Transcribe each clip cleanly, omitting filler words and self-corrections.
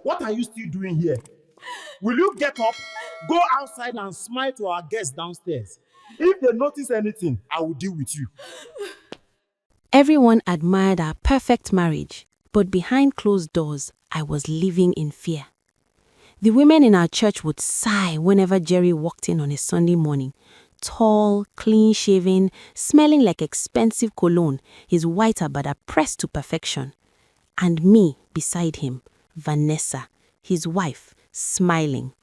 What are you still doing here? Will you get up, go outside and smile to our guests downstairs? If they notice anything, I will deal with you. Everyone admired our perfect marriage, but behind closed doors, I was living in fear. The women in our church would sigh whenever Jerry walked in on a Sunday morning. Tall, clean-shaven, smelling like expensive cologne, his white abada pressed to perfection. And me beside him, Vanessa, his wife, smiling,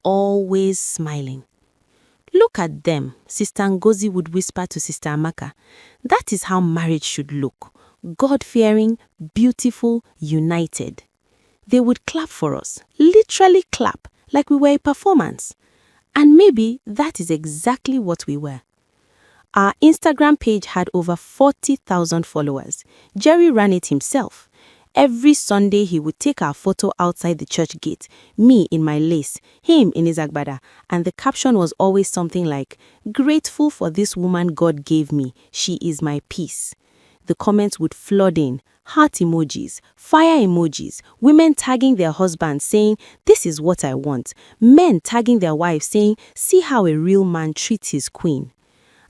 always smiling. "Look at them," Sister Ngozi would whisper to Sister Amaka. "That is how marriage should look. God-fearing, beautiful, united." They would clap for us, literally clap, like we were a performance. And maybe that is exactly what we were. Our Instagram page had over 40,000 followers. Jerry ran it himself. Every Sunday, he would take our photo outside the church gate, me in my lace, him in his agbada, and the caption was always something like, "Grateful for this woman God gave me. She is my peace." The comments would flood in, heart emojis, fire emojis, women tagging their husbands saying, "This is what I want," men tagging their wives saying, "See how a real man treats his queen."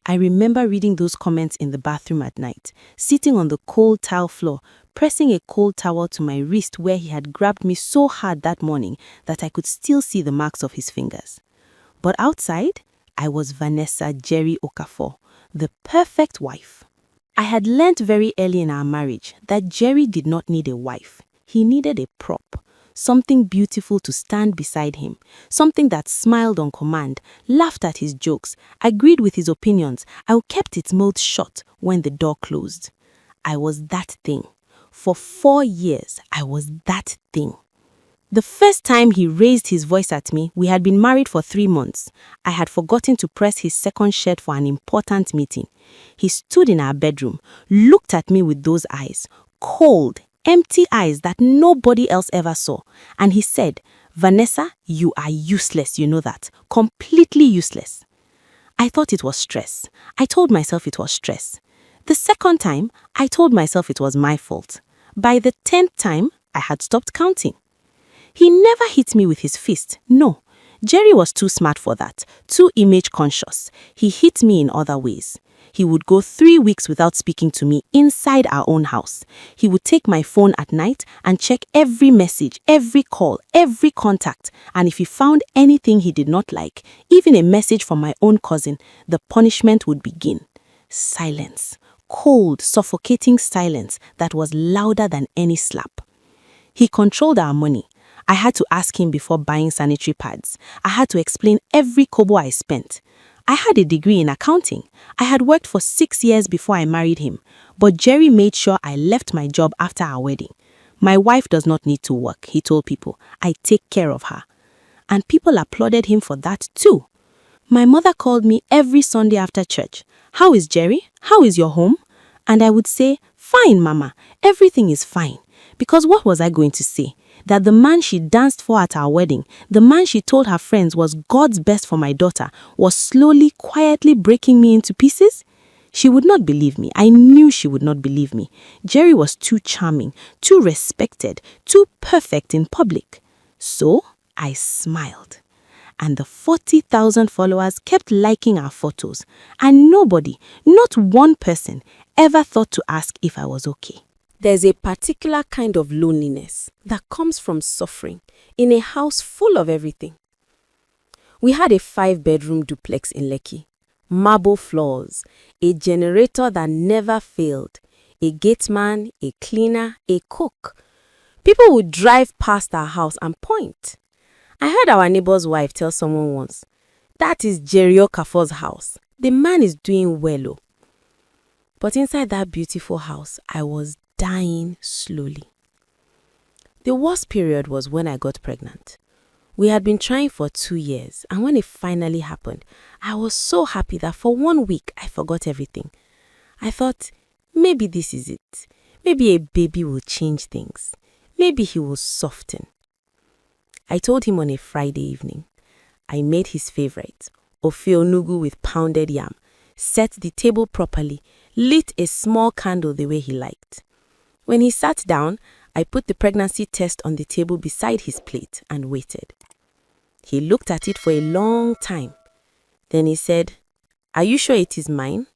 I remember reading those comments in the bathroom at night, sitting on the cold tile floor, pressing a cold towel to my wrist where he had grabbed me so hard that morning that I could still see the marks of his fingers. But outside, I was Vanessa Jerry Okafor, the perfect wife. I had learnt very early in our marriage that Jerry did not need a wife. He needed a prop. Something beautiful to stand beside him, something that smiled on command, laughed at his jokes, agreed with his opinions, and kept its mouth shut when the door closed. I was that thing. For 4 years, I was that thing. The first time he raised his voice at me, we had been married for 3 months. I had forgotten to press his second shirt for an important meeting. He stood in our bedroom, looked at me with those eyes, cold, empty eyes that nobody else ever saw. And he said, "Vanessa, you are useless, you know that. Completely useless." I thought it was stress. I told myself it was stress. The second time, I told myself it was my fault. By the 10th time, I had stopped counting. He never hit me with his fist, no. Jerry was too smart for that, too image conscious. He hit me in other ways. He would go 3 weeks without speaking to me inside our own house. He would take my phone at night and check every message, every call, every contact. And if he found anything he did not like, even a message from my own cousin, the punishment would begin. Silence. Cold, suffocating silence that was louder than any slap. He controlled our money. I had to ask him before buying sanitary pads. I had to explain every kobo I spent. I had a degree in accounting. I had worked for 6 years before I married him. But Jerry made sure I left my job after our wedding. "My wife does not need to work," he told people. "I take care of her." And people applauded him for that too. My mother called me every Sunday after church. "How is Jerry? How is your home?" And I would say, "Fine, Mama. Everything is fine." Because what was I going to say? That the man she danced for at our wedding, the man she told her friends was God's best for my daughter, was slowly, quietly breaking me into pieces? She would not believe me. I knew she would not believe me. Jerry was too charming, too respected, too perfect in public. So I smiled. And the 40,000 followers kept liking our photos. And nobody, not one person, ever thought to ask if I was okay. There's a particular kind of loneliness that comes from suffering in a house full of everything. We had a 5-bedroom duplex in Lekki, marble floors, a generator that never failed, a gateman, a cleaner, a cook. People would drive past our house and point. I heard our neighbor's wife tell someone once, "That is Jerry Okafor's house. The man is doing well." Oh. But inside that beautiful house, I was dying slowly. The worst period was when I got pregnant. We had been trying for 2 years, and when it finally happened, I was so happy that for 1 week I forgot everything. I thought, maybe this is it. Maybe a baby will change things. Maybe he will soften. I told him on a Friday evening. I made his favorite, ofe onugu with pounded yam, set the table properly, lit a small candle the way he liked. When he sat down, I put the pregnancy test on the table beside his plate and waited. He looked at it for a long time. Then he said, "Are you sure it is mine?"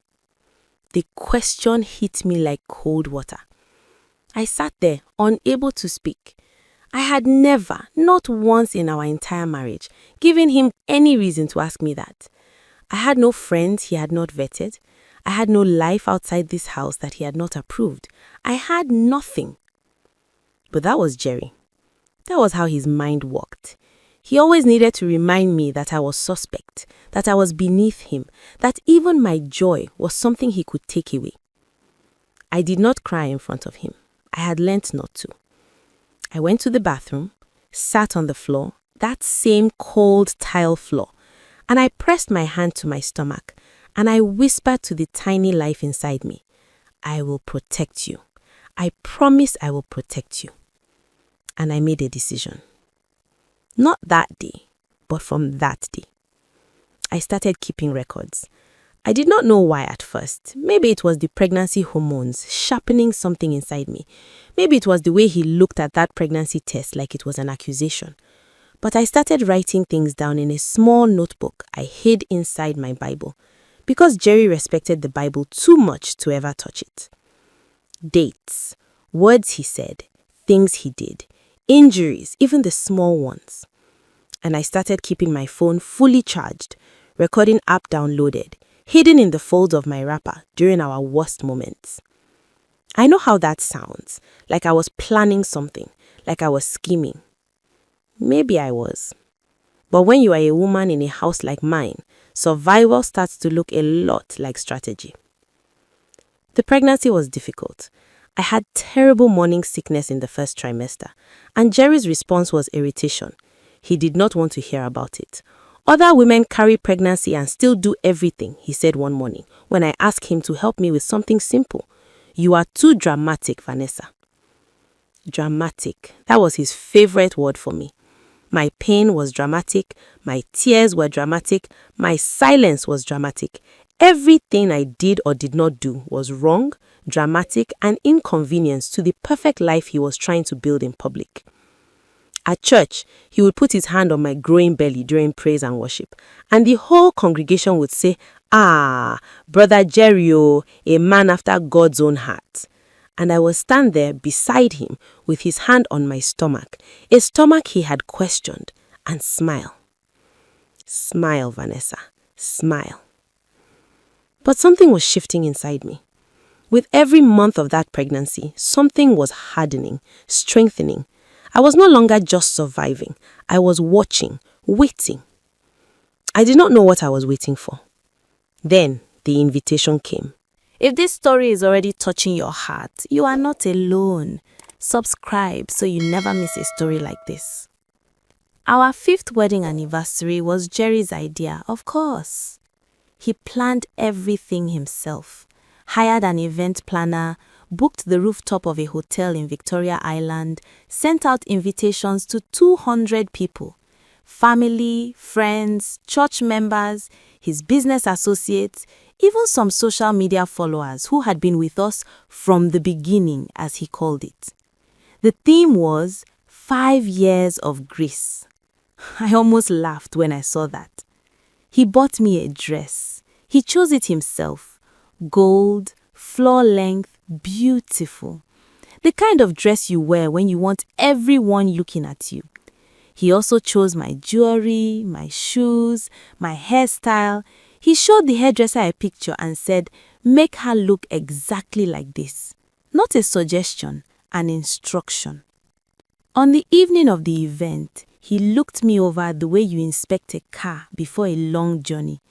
The question hit me like cold water. I sat there, unable to speak. I had never, not once in our entire marriage, given him any reason to ask me that. I had no friends he had not vetted. I had no life outside this house that he had not approved. I had nothing. But that was Jerry. That was how his mind worked. He always needed to remind me that I was suspect, that I was beneath him, that even my joy was something he could take away. I did not cry in front of him. I had learnt not to. I went to the bathroom, sat on the floor, that same cold tile floor, and I pressed my hand to my stomach, and I whispered to the tiny life inside me, "I will protect you. I promise I will protect you." And I made a decision. Not that day, but from that day. I started keeping records. I did not know why at first. Maybe it was the pregnancy hormones sharpening something inside me. Maybe it was the way he looked at that pregnancy test like it was an accusation. But I started writing things down in a small notebook I hid inside my Bible, because Jerry respected the Bible too much to ever touch it. Dates, words he said, things he did, injuries, even the small ones. And I started keeping my phone fully charged, recording app downloaded, hidden in the folds of my wrapper during our worst moments. I know how that sounds, like I was planning something, like I was scheming. Maybe I was. But when you are a woman in a house like mine, survival starts to look a lot like strategy. The pregnancy was difficult. I had terrible morning sickness in the first trimester, and Jerry's response was irritation. He did not want to hear about it. "Other women carry pregnancy and still do everything," he said one morning when I asked him to help me with something simple. "You are too dramatic, Vanessa." Dramatic. That was his favorite word for me. My pain was dramatic. My tears were dramatic. My silence was dramatic. Everything I did or did not do was wrong, dramatic, and inconvenience to the perfect life he was trying to build in public. At church, he would put his hand on my growing belly during praise and worship, and the whole congregation would say, "Ah, Brother Jerry, a man after God's own heart." And I would stand there beside him with his hand on my stomach, a stomach he had questioned, and smile. Smile, Vanessa, smile. But something was shifting inside me. With every month of that pregnancy, something was hardening, strengthening. I was no longer just surviving. I was watching, waiting. I did not know what I was waiting for. Then the invitation came. If this story is already touching your heart, you are not alone. Subscribe so you never miss a story like this. Our 5th wedding anniversary was Jerry's idea, of course. He planned everything himself, hired an event planner, booked the rooftop of a hotel in Victoria Island, sent out invitations to 200 people, family, friends, church members, his business associates, even some social media followers who had been with us from the beginning, as he called it. The theme was 5 years of grace. I almost laughed when I saw that. He bought me a dress. He chose it himself. Gold, floor length, beautiful. The kind of dress you wear when you want everyone looking at you. He also chose my jewelry, my shoes, my hairstyle. He showed the hairdresser a picture and said, "Make her look exactly like this." Not a suggestion, an instruction. On the evening of the event, he looked me over the way you inspect a car before a long journey,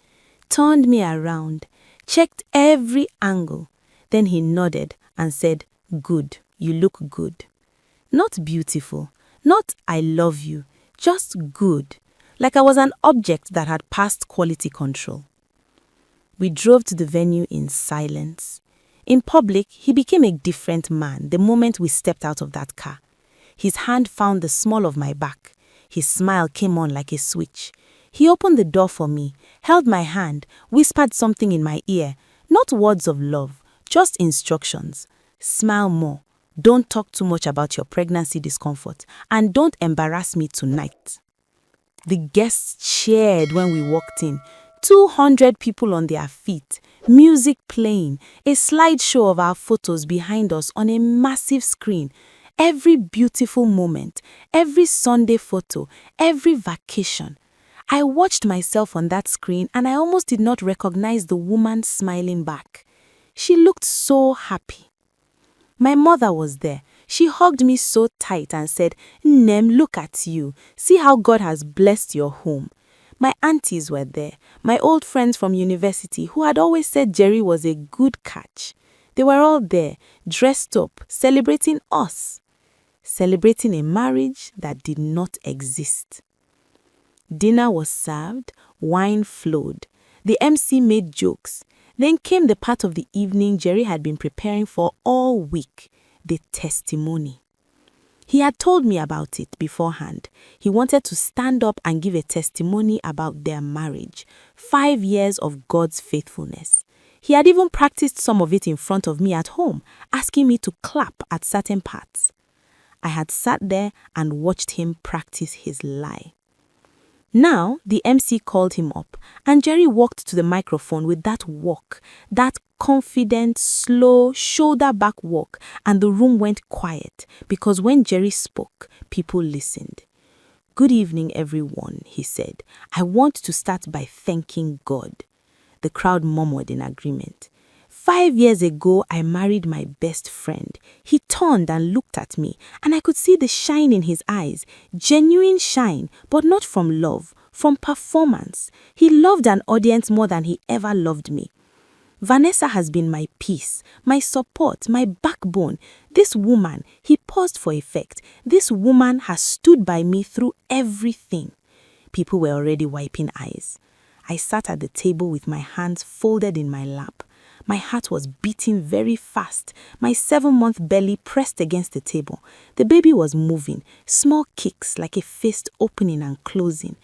turned me around, checked every angle. Then he nodded and said, "Good, you look good." Not beautiful, not "I love you," just good, like I was an object that had passed quality control. We drove to the venue in silence. In public, he became a different man the moment we stepped out of that car. His hand found the small of my back. His smile came on like a switch. He opened the door for me, held my hand, whispered something in my ear, not words of love, just instructions. Smile more, Don't talk too much about your pregnancy discomfort, and don't embarrass me tonight. The guests cheered when we walked in. 200 people on their feet, music playing, a slideshow of our photos behind us on a massive screen. Every beautiful moment, every Sunday photo, every vacation. I watched myself on that screen and I almost did not recognize the woman smiling back. She looked so happy. My mother was there. She hugged me so tight and said, "Nem, look at you. See how God has blessed your home." My aunties were there, my old friends from university who had always said Jerry was a good catch. They were all there, dressed up, celebrating us. Celebrating a marriage that did not exist. Dinner was served, wine flowed. The MC made jokes. Then came the part of the evening Jerry had been preparing for all week, the testimony. He had told me about it beforehand. He wanted to stand up and give a testimony about their marriage, 5 years of God's faithfulness. He had even practiced some of it in front of me at home, asking me to clap at certain parts. I had sat there and watched him practice his lie. Now, the MC called him up, and Jerry walked to the microphone with that walk, that confident, slow, shoulder-back walk, and the room went quiet because when Jerry spoke, people listened. "Good evening, everyone," he said. "I want to start by thanking God." The crowd murmured in agreement. 5 years ago, I married my best friend. He turned and looked at me, and I could see the shine in his eyes, genuine shine, but not from love, from performance. He loved an audience more than he ever loved me. Vanessa has been my peace, my support, my backbone. This woman, he paused for effect, this woman has stood by me through everything. People were already wiping eyes. I sat at the table with my hands folded in my lap. My heart was beating very fast. My 7-month belly pressed against the table. The baby was moving, small kicks like a fist opening and closing.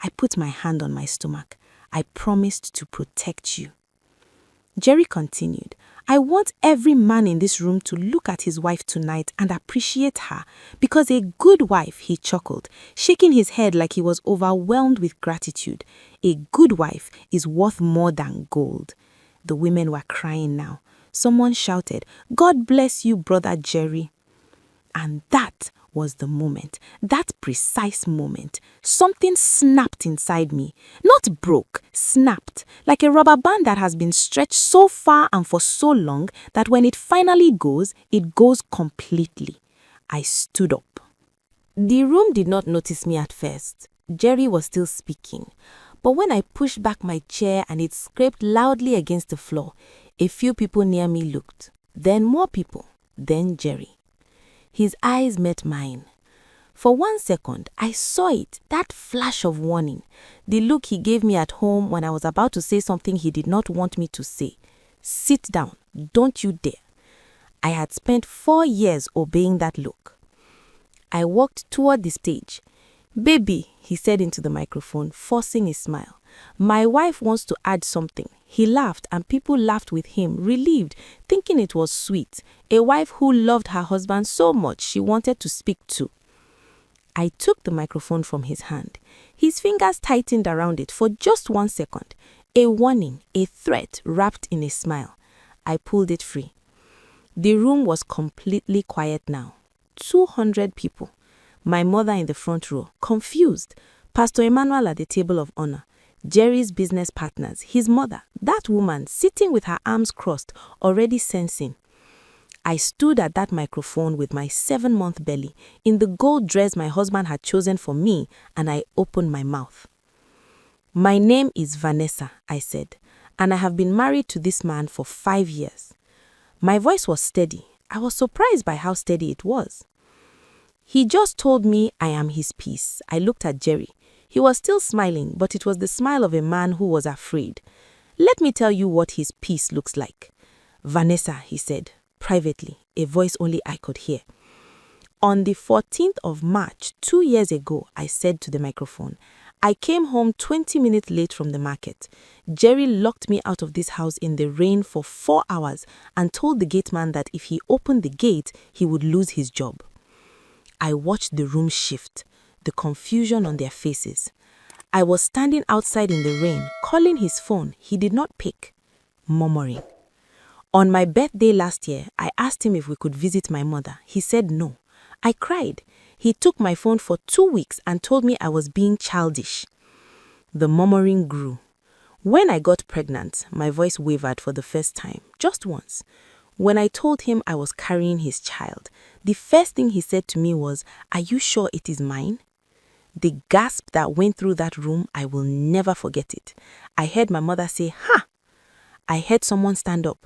I put my hand on my stomach. I promised to protect you. Jerry continued, "I want every man in this room to look at his wife tonight and appreciate her, because a good wife," he chuckled, shaking his head like he was overwhelmed with gratitude, "a good wife is worth more than gold." The women were crying now. Someone shouted, "God bless you, Brother Jerry." And that was the moment, that precise moment. Something snapped inside me. Not broke, snapped, like a rubber band that has been stretched so far and for so long that when it finally goes, it goes completely. I stood up. The room did not notice me at first. Jerry was still speaking. But when I pushed back my chair and it scraped loudly against the floor, a few people near me looked. Then more people. Then Jerry. His eyes met mine. For 1 second, I saw it, that flash of warning. The look he gave me at home when I was about to say something he did not want me to say. "Sit down. Don't you dare." I had spent 4 years obeying that look. I walked toward the stage. "Baby," he said into the microphone, forcing a smile. "My wife wants to add something." He laughed and people laughed with him, relieved, thinking it was sweet. A wife who loved her husband so much she wanted to speak to. I took the microphone from his hand. His fingers tightened around it for just 1 second. A warning, a threat wrapped in a smile. I pulled it free. The room was completely quiet now. 200 people. My mother in the front row, confused. Pastor Emmanuel at the table of honor. Jerry's business partners, his mother, that woman sitting with her arms crossed, already sensing. I stood at that microphone with my 7-month belly, in the gold dress my husband had chosen for me, and I opened my mouth. "My name is Vanessa," I said, "and I have been married to this man for 5 years. My voice was steady. I was surprised by how steady it was. "He just told me I am his peace." I looked at Jerry. He was still smiling, but it was the smile of a man who was afraid. "Let me tell you what his peace looks like." "Vanessa," he said, privately, a voice only I could hear. "On the 14th of March, 2 years ago," I said to the microphone, I came home 20 minutes late from the market. Jerry locked me out of this house in the rain for 4 hours and told the gateman that if he opened the gate, he would lose his job. I watched the room shift, the confusion on their faces. I was standing outside in the rain, calling his phone. He did not pick, murmuring. On my birthday last year, I asked him if we could visit my mother. He said no. I cried. He took my phone for 2 weeks and told me I was being childish. The murmuring grew. When I got pregnant, my voice wavered for the first time, just once. When I told him I was carrying his child, the first thing he said to me was, "Are you sure it is mine?" The gasp that went through that room, I will never forget it. I heard my mother say, "Ha!" I heard someone stand up.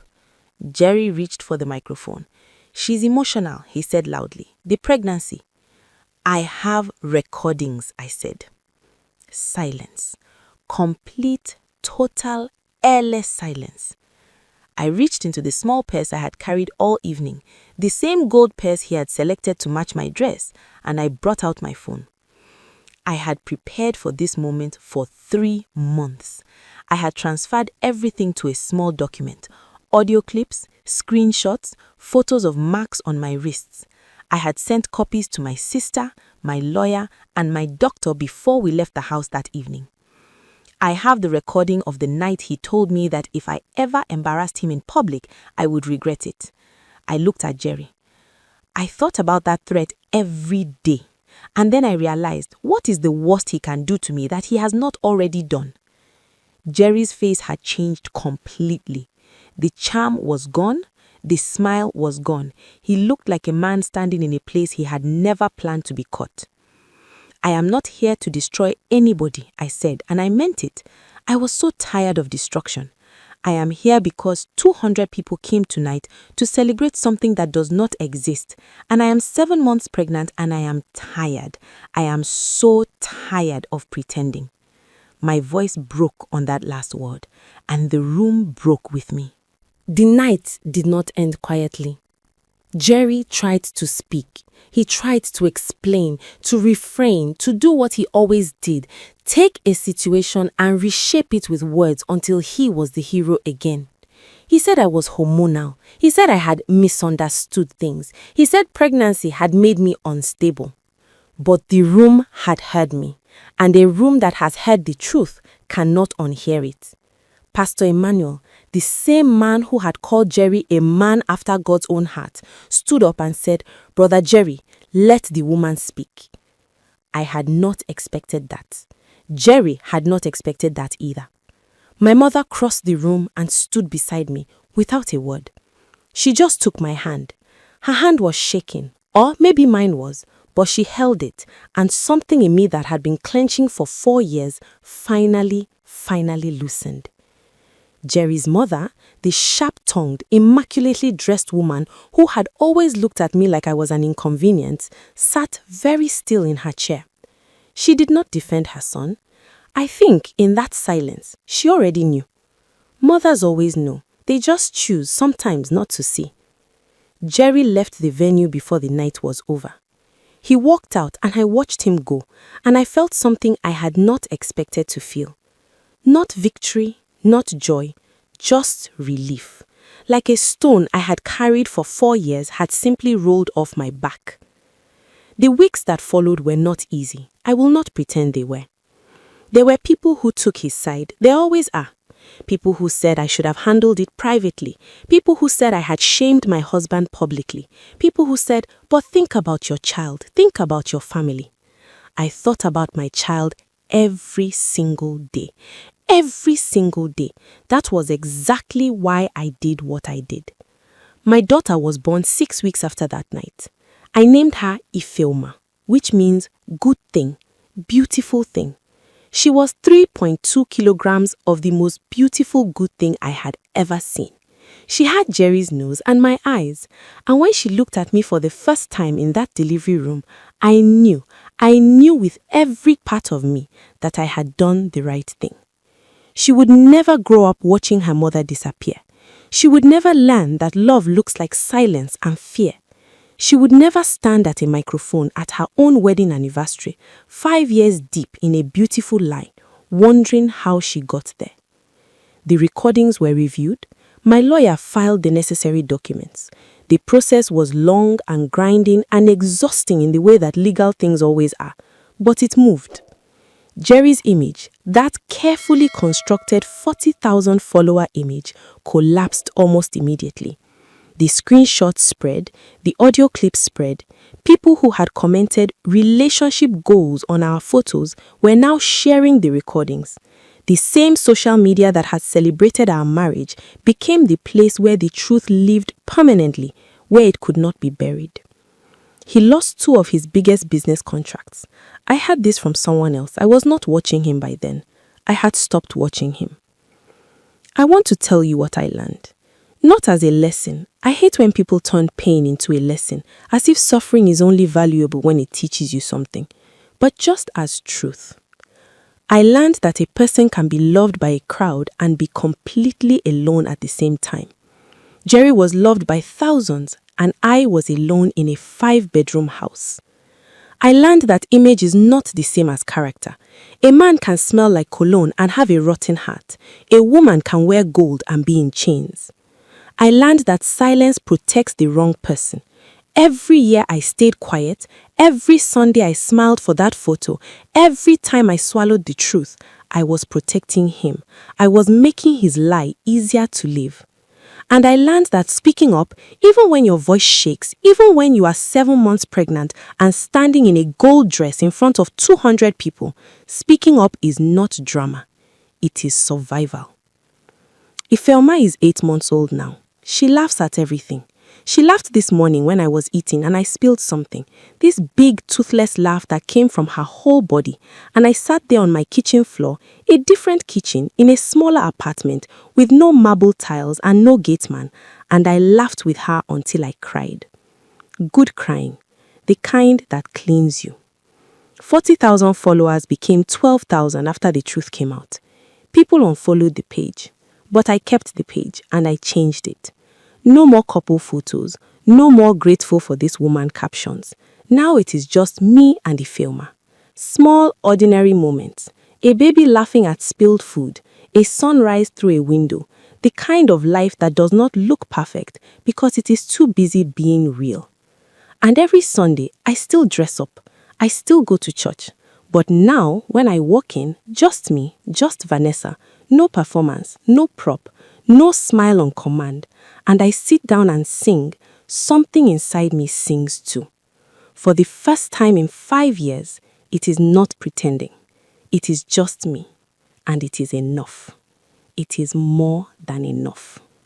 Jerry reached for the microphone. "She's emotional," he said loudly. "The pregnancy." "I have recordings," I said. Silence. Complete, total, airless silence. I reached into the small purse I had carried all evening, the same gold purse he had selected to match my dress, and I brought out my phone. I had prepared for this moment for 3 months. I had transferred everything to a small document: audio clips, screenshots, photos of marks on my wrists. I had sent copies to my sister, my lawyer, and my doctor before we left the house that evening. I have the recording of the night he told me that if I ever embarrassed him in public, I would regret it. I looked at Jerry. I thought about that threat every day. And then I realized, what is the worst he can do to me that he has not already done? Jerry's face had changed completely. The charm was gone. The smile was gone. He looked like a man standing in a place he had never planned to be caught. "I am not here to destroy anybody," I said, and I meant it. I was so tired of destruction. I am here because 200 people came tonight to celebrate something that does not exist. And I am 7 months pregnant and I am tired. I am so tired of pretending. My voice broke on that last word, and the room broke with me. The night did not end quietly. Jerry tried to speak. He tried to explain, to refrain, to do what he always did: take a situation and reshape it with words until he was the hero again. He said I was hormonal. He said I had misunderstood things. He said pregnancy had made me unstable. But the room had heard me, and a room that has heard the truth cannot unhear it. Pastor Emmanuel, the same man who had called Jerry a man after God's own heart, stood up and said, "Brother Jerry, let the woman speak." I had not expected that. Jerry had not expected that either. My mother crossed the room and stood beside me without a word. She just took my hand. Her hand was shaking, or maybe mine was, but she held it, and something in me that had been clenching for 4 years finally loosened. Jerry's mother, the sharp-tongued, immaculately dressed woman who had always looked at me like I was an inconvenience, sat very still in her chair. She did not defend her son. I think in that silence, she already knew. Mothers always know. They just choose sometimes not to see. Jerry left the venue before the night was over. He walked out and I watched him go, and I felt something I had not expected to feel. Not victory, not joy, just relief. Like a stone I had carried for 4 years had simply rolled off my back. The weeks that followed were not easy. I will not pretend they were. There were people who took his side. There always are. People who said I should have handled it privately. People who said I had shamed my husband publicly. People who said, "But think about your child. Think about your family." I thought about my child every single day. Every single day. That was exactly why I did what I did. My daughter was born 6 weeks after that night. I named her Ifeoma, which means good thing, beautiful thing. She was 3.2 kilograms of the most beautiful good thing I had ever seen. She had Jerry's nose and my eyes, and when she looked at me for the first time in that delivery room, I knew with every part of me that I had done the right thing. She would never grow up watching her mother disappear. She would never learn that love looks like silence and fear. She would never stand at a microphone at her own wedding anniversary, 5 years deep in a beautiful lie, wondering how she got there. The recordings were reviewed. My lawyer filed the necessary documents. The process was long and grinding and exhausting in the way that legal things always are, but it moved. Jerry's image, that carefully constructed 40,000 follower image, collapsed almost immediately. The screenshots spread, the audio clips spread. People who had commented relationship goals on our photos were now sharing the recordings. The same social media that had celebrated our marriage became the place where the truth lived permanently, where it could not be buried. He lost 2 of his biggest business contracts. I had this from someone else. I was not watching him by then. I had stopped watching him. I want to tell you what I learned. Not as a lesson. I hate when people turn pain into a lesson, as if suffering is only valuable when it teaches you something, but just as truth. I learned that a person can be loved by a crowd and be completely alone at the same time. Jerry was loved by thousands, and I was alone in a 5-bedroom house. I learned that image is not the same as character. A man can smell like cologne and have a rotten heart. A woman can wear gold and be in chains. I learned that silence protects the wrong person. Every year I stayed quiet. Every Sunday I smiled for that photo. Every time I swallowed the truth, I was protecting him. I was making his lie easier to live. And I learned that speaking up, even when your voice shakes, even when you are 7 months pregnant and standing in a gold dress in front of 200 people, speaking up is not drama. It is survival. Ifelma is 8 months old now. She laughs at everything. She laughed this morning when I was eating and I spilled something. This big toothless laugh that came from her whole body. And I sat there on my kitchen floor, a different kitchen in a smaller apartment with no marble tiles and no gateman. And I laughed with her until I cried. Good crying. The kind that cleans you. 40,000 followers became 12,000 after the truth came out. People unfollowed the page. But I kept the page and I changed it. No more couple photos, no more grateful for this woman captions. Now it is just me and Ifelma. Small, ordinary moments. A baby laughing at spilled food. A sunrise through a window. The kind of life that does not look perfect because it is too busy being real. And every Sunday, I still dress up. I still go to church. But now, when I walk in, just me, just Vanessa, no performance, no prop, no smile on command, and I sit down and sing, something inside me sings too. For the first time in 5 years, it is not pretending. It is just me, and it is enough. It is more than enough.